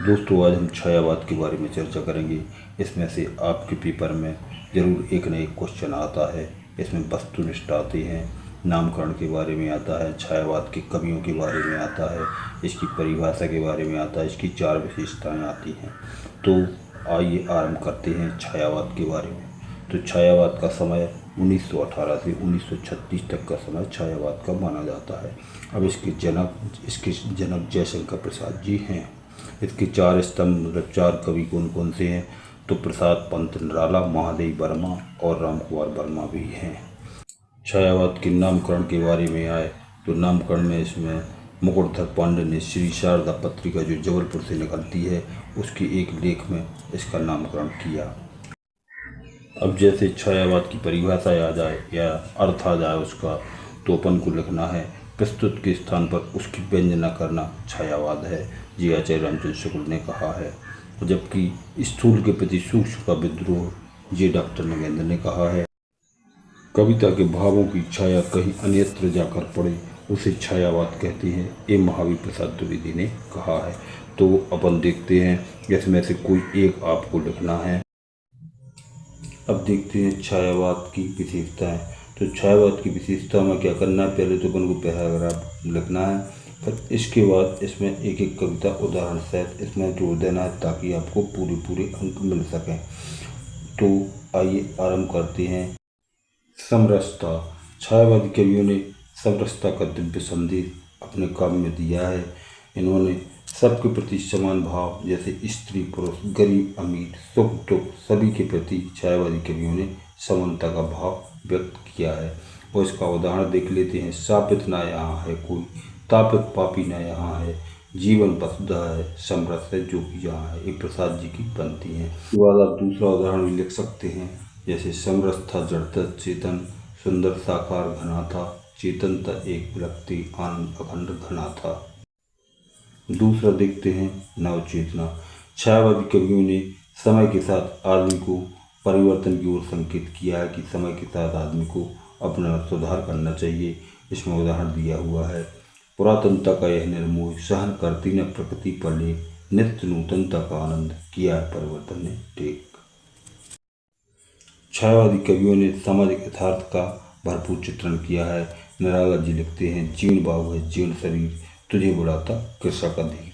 दोस्तों, आज हम छायावाद के बारे में चर्चा करेंगे। इसमें से आपके पेपर में ज़रूर एक न एक क्वेश्चन आता है। इसमें वस्तुनिष्ठ आते हैं, नामकरण के बारे में आता है, छायावाद की कमियों के बारे में आता है, इसकी परिभाषा के बारे में आता है, इसकी 4 विशेषताएं आती हैं। तो आइए आरंभ करते हैं छायावाद के बारे में। तो छायावाद का समय 1918 से 1936 तक का समय छायावाद का माना जाता है। अब इसके जनक जयशंकर प्रसाद जी हैं। इसके 4 स्तंभ मतलब 4 कवि कौन कौन से हैं? तो प्रसाद पंत निराला, महादेव वर्मा और राम कुमार वर्मा भी हैं। छायावाद के नामकरण के बारे में आए तो नामकरण में इसमें मुकुटधर पांडे ने श्री शारदा पत्रिका जो जबलपुर से निकलती है उसके एक लेख में इसका नामकरण किया। अब जैसे छायावाद की परिभाषा आ जाए या अर्थ आ जाए उसका, तो अपन को लिखना है प्रस्तुत के स्थान पर उसकी व्यंजना करना छायावाद है, जी आचार्य रामचंद्र शुक्ल ने कहा है। जबकि स्थूल के प्रति सूक्ष्म का विद्रोह, जी डॉक्टर नगेंद्र ने कहा है। कविता के भावों की छाया कहीं अन्यत्र जाकर पड़े उसे छायावाद कहते हैं, ये महावीर प्रसाद द्विवेदी ने कहा है। तो अपन देखते हैं इसमें से कोई एक आपको लिखना है। अब देखते हैं छायावाद की विशेषताएं। तो छायावाद की विशेषता में क्या करना है, पहले तो अपन को पैराग्राफ लिखना है, फिर इसके बाद इसमें एक एक कविता उदाहरण सहित इसमें जोड़ देना है ताकि आपको पूरे अंक मिल सकें। तो आइए आरंभ करते हैं। समरसता। छायावादी कवियों ने समरसता का दिव्य संदेश अपने काव्य में दिया है। इन्होंने सबके प्रति समान भाव, जैसे स्त्री पुरुष, गरीब अमीर, सुख दुख सभी के प्रति छायावादी कवियों ने समानता का भाव व्यक्त किया है। और इसका उदाहरण देख लेते हैं। शापित ना यहाँ है कोई, तापित पापी ना यहाँ है, जीवन वसुधा है, समरस है जो कि यहाँ है। ये प्रसाद जी की पंक्ति है। इसके बाद आप दूसरा उदाहरण भी लिख सकते हैं, जैसे समरस था जड़ता चेतन, सुंदर साकार घना था, चेतन था एक विलकती, आनंद अखंड घना था। दूसरा देखते हैं नवचेतना। छायावादी कवियों ने समय के साथ आदमी को परिवर्तन की ओर संकेत किया है कि समय के साथ आदमी को अपना सुधार करना चाहिए। इसमें उदाहरण दिया हुआ है। पुरातनता का यह निर्मोह, सहन करती न प्रकृति पले, नित्य नूतनता का आनंद, किया है परिवर्तन ने टेक। छायावादी कवियों ने सामाजिक यथार्थ का भरपूर चित्रण किया है। निराला जी लिखते हैं, जीर्ण बाहु है जीर्ण शरीर, तुझे बुलाता कृषक अधीर।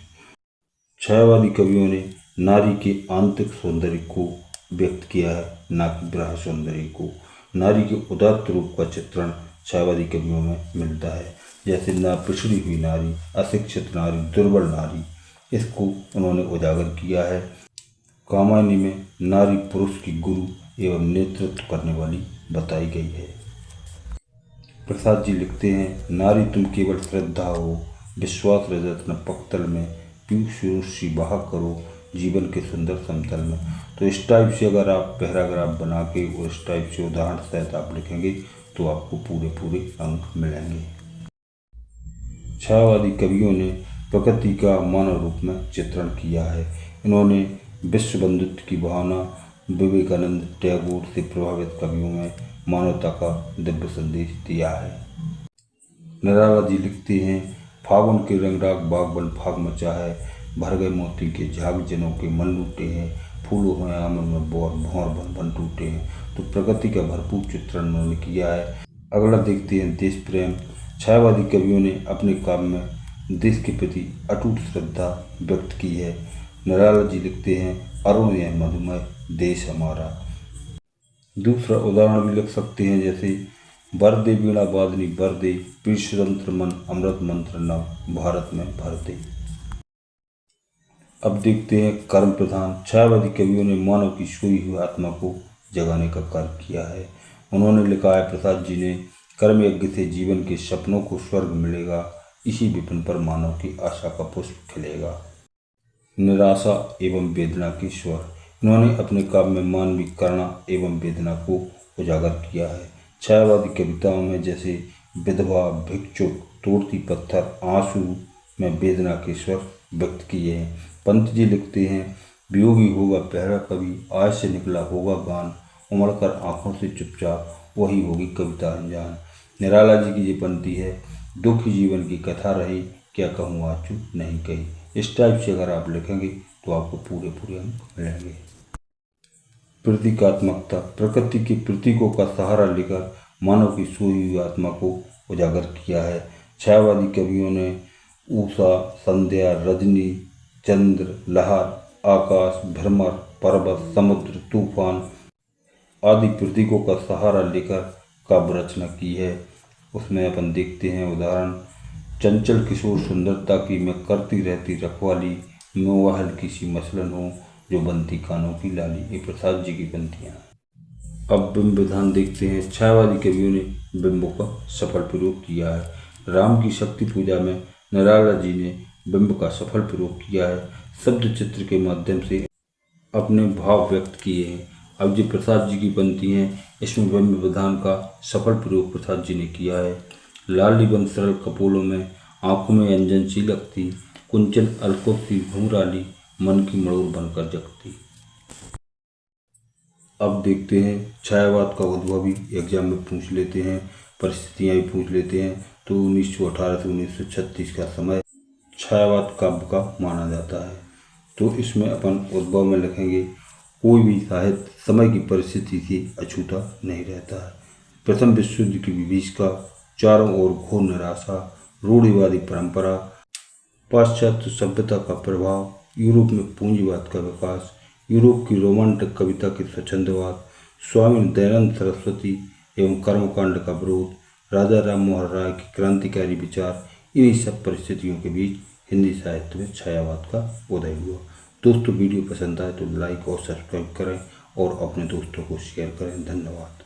छायावादी कवियों ने नारी के आंतरिक सौंदर्य को व्यक्त किया है, ना कि बाह्य सौंदर्य को। नारी के उदात्त रूप का चित्रण छायावादी कवियों में मिलता है, जैसे ना पिछड़ी हुई नारी, अशिक्षित नारी, दुर्बल नारी, इसको उन्होंने उजागर किया है। कामायनी में नारी पुरुष की गुरु एवं नेतृत्व करने वाली बताई गई है। प्रसाद जी लिखते हैं, नारी तुम केवल श्रद्धा हो, विश्वास रजत न पक्तल में, पीयूष सी बहा करो जीवन के सुंदर समतल में। तो इस टाइप से अगर आप पैराग्राफ बना के और इस टाइप से उदाहरण सहित आप लिखेंगे तो आपको पूरे अंक मिलेंगे। छायावादी कवियों ने प्रकृति का मानव रूप में चित्रण किया है। इन्होंने विश्व बंधुत्व की भावना, विवेकानंद, टैगोर से प्रभावित कवियों में मानवता का दिव्य संदेश दिया है। निराला जी लिखते हैं, फागुन के रंगराग बागबन फाग मचा है, भर गए मोती के झाग जनों के मन लूटे हैं, फूलों में आमन में बोर भौर बन बन टूटे हैं। तो प्रकृति का भरपूर चित्रण उन्होंने किया है। अगला देखते हैं देश प्रेम। छायावादी कवियों ने अपने काव्य में देश के प्रति अटूट श्रद्धा व्यक्त की है। निराला जी लिखते हैं, अरुण है मधुमय देश हमारा। दूसरा उदाहरण भी लिख सकते हैं, जैसे वरदे वीणा वादनी वरदे, पीर स्वतंत्र मन अमृत मंत्र नव, भारत में भर दे। अब देखते हैं कर्म प्रधान। छायावादी कवियों ने मानव की सोई हुई आत्मा को जगाने का कार्य किया है। उन्होंने लिखा है, प्रसाद जी ने, कर्म यज्ञ से जीवन के सपनों को स्वर्ग मिलेगा, इसी विपिन पर मानव की आशा का पुष्प खिलेगा। निराशा एवं वेदना के स्वर। इन्होंने अपने काव्य में मानवीय करुणा एवं वेदना को उजागर किया है। छायावादी कविताओं में जैसे विधवा, भिक्षुक, तोड़ती पत्थर, आंसू में वेदना के स्वर व्यक्त किए हैं। पंत जी लिखते हैं, वियोगी होगा पहरा कवि, आज से निकला होगा गान, उमड़कर आंखों से चुपचाप वही होगी कविता अनजान। निराला जी की ये पंक्ति है, दुख जीवन की कथा रही, क्या कहूँ आंसू नहीं कही। इस टाइप से अगर आप लिखेंगे तो आपको पूरे अंक मिलेंगे। प्रतीकात्मकता, प्रकृति के प्रतीकों का सहारा लेकर मानव की सोई हुई आत्मा को उजागर किया है। छायावादी कवियों ने उषा, संध्या, रजनी, चंद्र, लहर, आकाश, भ्रमर, पर्वत, समुद्र, तूफान आदि प्रतीकों का सहारा लेकर काव्य रचना की है। उसमें अपन देखते हैं उदाहरण, चंचल किशोर सुंदरता की मैं करती रहती रखवाली, मैं वह हल्की सी मसलन हूँ जो बनती कानों की लाली। ये प्रसाद जी की पंक्तियाँ। अब बिंब विधान देखते हैं। छायावादी कवियों ने बिंबों का सफल प्रयोग किया है। राम की शक्ति पूजा में निराला जी ने बिंब का सफल प्रयोग किया है। शब्द चित्र के माध्यम से अपने भाव व्यक्त किए हैं। अब जी प्रसाद जी की पंक्ति हैं, इसमें बिंब विधान का सफल प्रयोग प्रसाद जी ने किया है। लाली बन सरल कपोलों में, आंखों में अंजन सी लगती, कुंचन अलकों सी घुंघराली, मन की मड़ोर बनकर जगती। अब देखते हैं छायावाद का उद्भव भी एग्जाम में पूछ लेते हैं, परिस्थितियाँ भी पूछ लेते हैं। तो 1918 से 1936 का समय छायावाद काव्य का माना जाता है। तो इसमें अपन उद्भव में लिखेंगे, कोई भी साहित्य समय की परिस्थिति से अछूता नहीं रहता है। प्रथम विश्व युद्ध की विभीषिका, चारों ओर घोर निराशा, रूढ़िवादी परंपरा, पाश्चात्य सभ्यता का प्रभाव, यूरोप में पूंजीवाद का विकास, यूरोप की रोमांटिक कविता के स्वच्छंदवाद, स्वामी दयानंद सरस्वती एवं कर्मकांड का विरोध, राजा राम मोहन राय के क्रांतिकारी विचार, इन्हीं सब परिस्थितियों के बीच हिंदी साहित्य में छायावाद का उदय हुआ। दोस्तों, वीडियो पसंद आए तो लाइक और सब्सक्राइब करें और अपने दोस्तों को शेयर करें। धन्यवाद।